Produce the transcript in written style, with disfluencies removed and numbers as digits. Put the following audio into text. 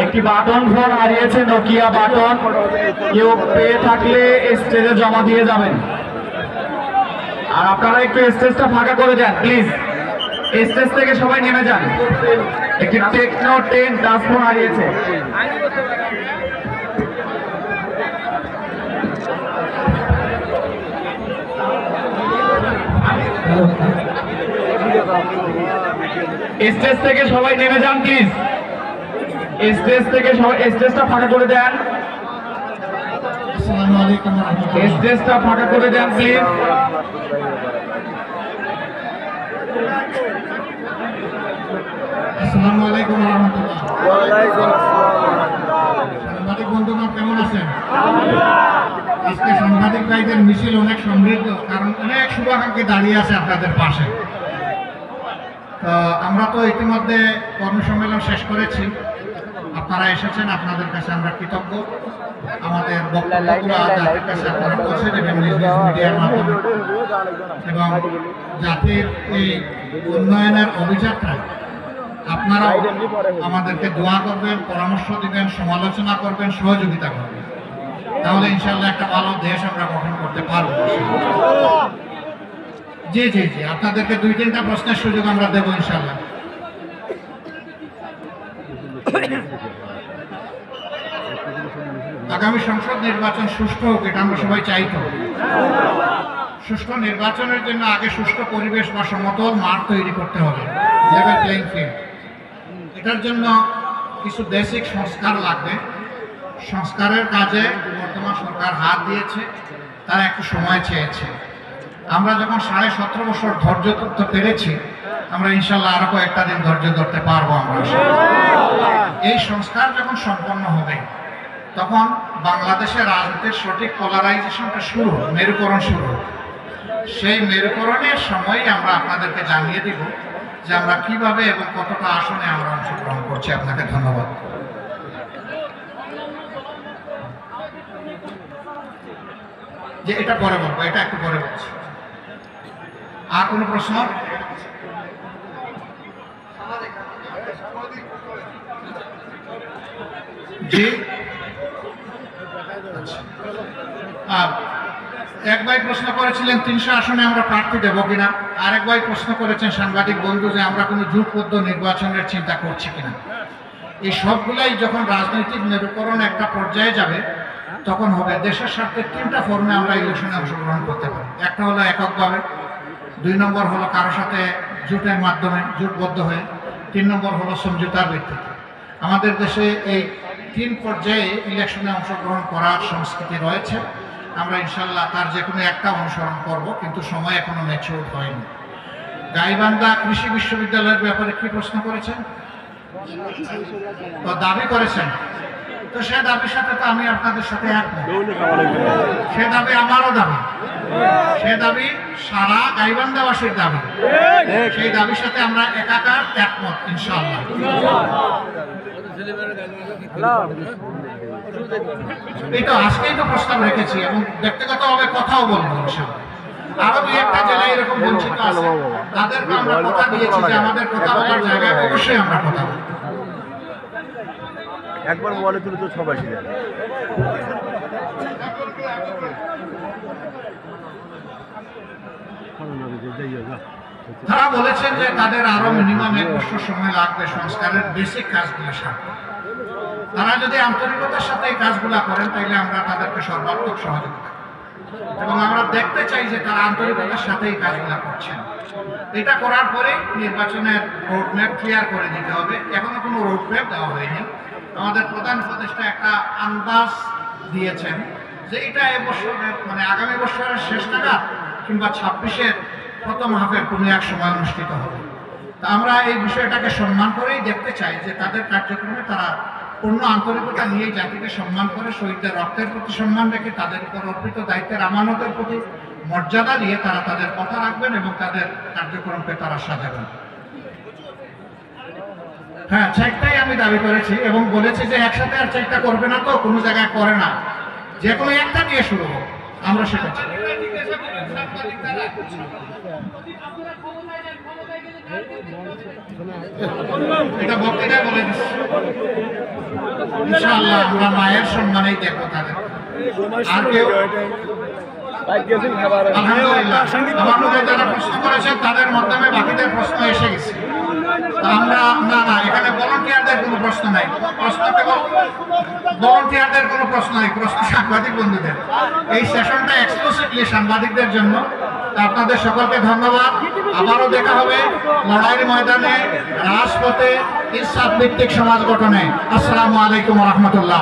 একটি button phone হারিয়েছে, Nokia button. কেউ পেয়ে থাকলে স্টেজে জমা দিয়ে যাবেন। আর আপনারা একটু স্টেজটা ফাঁকা করে যান প্লিজ, স্টেজ থেকে সবাই নেমে যান। একটি টেকনো 10 টাচ ফোন হারিয়েছে। স্টেজ থেকে সবাই নেমে যান প্লিজ, স্টেজ থেকে সবাই স্টেজটা ফাঁকা করে দেন। আসসালামু আলাইকুম ওয়া রাহমাতুল্লাহ। স্টেজটা ফাঁকা করে দেন প্লিজ। আসসালামু আলাইকুম ওয়া রাহমাতুল্লাহ। ওয়া আলাইকুম আসসালাম। সাংবাদিক বন্ধুগণ কেমন আছেন? আজকে সাংবাদিক ভাইদের মিছিল অনেক সমৃদ্ধ, কারণ অনেক শুভাকাঙ্ক্ষী দাঁড়িয়ে আছে আপনাদের পাশে। তো আমরা তো ইতিমধ্যে কর্মসম্মেলন শেষ করেছি, আপনারা এসেছেন, আপনাদের কাছে আমরা কৃতজ্ঞ। আমাদের বক্তব্যগুলো জাতির কাছে আপনারা পৌঁছে দেবেন নিজ নিজ মিডিয়ার মাধ্যমে, এবং জাতির এই উন্নয়নের অভিযাত্রায় আপনারাও আমাদেরকে দোয়া করবেন, পরামর্শ দিবেন, সমালোচনা করবেন, সহযোগিতা করবেন। তাহলে ইনশাআল্লাহ একটা ভালো দেশ আমরা গঠন করতে পারবো। জি জি জি, আপনাদেরকে 2-3টা প্রশ্নের সুযোগ আমরা দেবো ইনশাআল্লাহ। আগামী সংসদ নির্বাচন সুষ্ঠু হোক, এটা আমরা সবাই চাই। তো সুষ্ঠু নির্বাচনের জন্য আগে সুষ্ঠু পরিবেশ বা সমতল মাঠ তৈরি করতে হবে, লেভেল প্লেইং ফিল্ড। এটার জন্য কিছু বেসিক সংস্কার লাগবে। সংস্কারের কাজে বর্তমান সরকার হাত দিয়েছে, তারা একটু সময় চেয়েছে। আমরা যখন 17.5 বছর ধৈর্য ধরতে পেরেছি, আমরা ইনশাল্লাহ আরো কয়েকটা দিন ধৈর্য ধরতে পারবো। আমরা এই সংস্কার যখন সম্পন্ন হবে, তখন বাংলাদেশের রাজনীতির সঠিক পোলারাইজেশনটা শুরু, মেরুকরণ শুরু। সেই মেরুকরণের সময় আমরা আপনাদেরকে জানিয়ে দিব যে আমরা কিভাবে এবং কতটা আসনে আমরা অংশগ্রহণ করছি। আপনাকে ধন্যবাদ। যে এটা পরে বলবো, এটা একটু পরে বলছি। আর কোনো প্রশ্ন? জি, এক ভাই প্রশ্ন করেছিলেন 300 আসনে আমরা প্রার্থী দেব কিনা। আরেক ভাই প্রশ্ন করেছেন সাংবাদিক বন্ধু যে আমরা কোনো জোটবদ্ধ নির্বাচনের চিন্তা করছি কিনা। এই সবগুলাই যখন রাজনৈতিক মেরুকরণ একটা পর্যায়ে যাবে, তখন হবে। দেশের স্বার্থে 3টা ফর্মে আমরা ইলেকশনে অংশগ্রহণ করতে পারি। একটা হলো এককভাবে, 2 নম্বর হলো কারোর সাথে জোটের মাধ্যমে, জোটবদ্ধ হয়ে, 3 নম্বর হলো সমঝোতার ভিত্তিতে। আমাদের দেশে এই 3 পর্যায়ে ইলেকশনে অংশগ্রহণ করার সংস্কৃতি রয়েছে। আমরা ইনশাল্লাহ তার যে কোনো একটা অনুসরণ করব, কিন্তু সময় এখনো ম্যাচিউর হয়নি। গাইবান্ধা কৃষি বিশ্ববিদ্যালয়ের ব্যাপারে কি প্রশ্ন করেছেন? তো দাবি করেছেন, তো সে দাবির সাথে তো আমি আপনাদের সাথে একমত। সে দাবি আমারও দাবি, সে দাবি সারা গাইবান্ধাবাসীর দাবি। সেই দাবির সাথে আমরা একাকার একমত ইনশাআল্লাহ। এই তো আজকেই তো প্রস্তাব রেখেছি এবং ব্যক্তিগতভাবে কথাও বলবো ইনশাআল্লাহ। আরো 2-1টা জেলায় এরকম বঞ্চিত আছে, তাদেরকে আমরা কথা দিয়েছি যে আমাদের কথা বলার জায়গায় অবশ্যই আমরা কথা বলবো। একবার মোবাইলে তুলে তো সবাই ছিলেন। তারা বলেছেন যে তাদের আরো মিনিমাম 1 বছর সময় লাগবে সংস্কারের বেসিক কাজগুলো সারতে। তারা যদি আন্তরিকতার সাথে এই কাজগুলো করেন, তাহলে আমরা তাদেরকে সর্বাত্মক সহযোগিতা, এবং আমরা দেখতে চাই যে তারা আন্তরিকতার সাথে এই কাজগুলো করছেন। এটা করার পরে নির্বাচনের রোডম্যাপ ক্লিয়ার করে দিতে হবে। এখনো কোনো রোডম্যাপ দেওয়া হয়নি। আমাদের প্রধান উপদেষ্টা একটা আন্দাজ দিয়েছেন যে এটা এবছরের মানে আগামী বছরের শেষ নাগাদ কিংবা 26-এর প্রথম হাফের কোনো এক সময় অনুষ্ঠিত হবে। তা আমরা এই বিষয়টাকে সম্মান করেই দেখতে চাই যে তাদের কার্যক্রমে তারা পূর্ণ আন্তরিকতা নিয়ে জাতিকে সম্মান করে, শহীদদের রক্তের প্রতি সম্মান রেখে, তাদের উপর অর্পিত দায়িত্বের আমানতের প্রতি মর্যাদা দিয়ে তারা তাদের কথা রাখবেন এবং তাদের কার্যক্রমকে তারা সাজাবেন। হ্যাঁ, চেকটাই আমি দাবি করেছি এবং বলেছি যে একসাথে আর চেকটা করবে না, তো কোনো জায়গায় করে না, যে কোনো একটা দিয়ে শুরু হোক, আমরা সেটা চাই। এটা বক্তৃতায় বলে দিচ্ছি, ইনশাআল্লাহ আমরা মায়ের সম্মানেই দেখবো তাদের। আর কেউ আলহামদুলিল্লাহ আমার মধ্যে যারা প্রশ্ন করেছেন তাদের মাধ্যমে বাকিদের প্রশ্ন এসে গেছে। আমরা না এখানে ভলান্টিয়ারদের কোনো প্রশ্ন নাই, প্রশ্ন কেবল ভলান্টিয়ারদের কোনো প্রশ্ন নাই, প্রশ্ন সাংবাদিক বন্ধুদের। এই সেশনটা এক্সক্লুসিভলি সাংবাদিকদের জন্য। আপনাদের সকলকে ধন্যবাদ। আবারও দেখা হবে লড়াইয়ের ময়দানে, রাজপথে, ইনসাফ ভিত্তিক সমাজ গঠনে। আসসালামু আলাইকুম ওয়া রাহমাতুল্লাহ।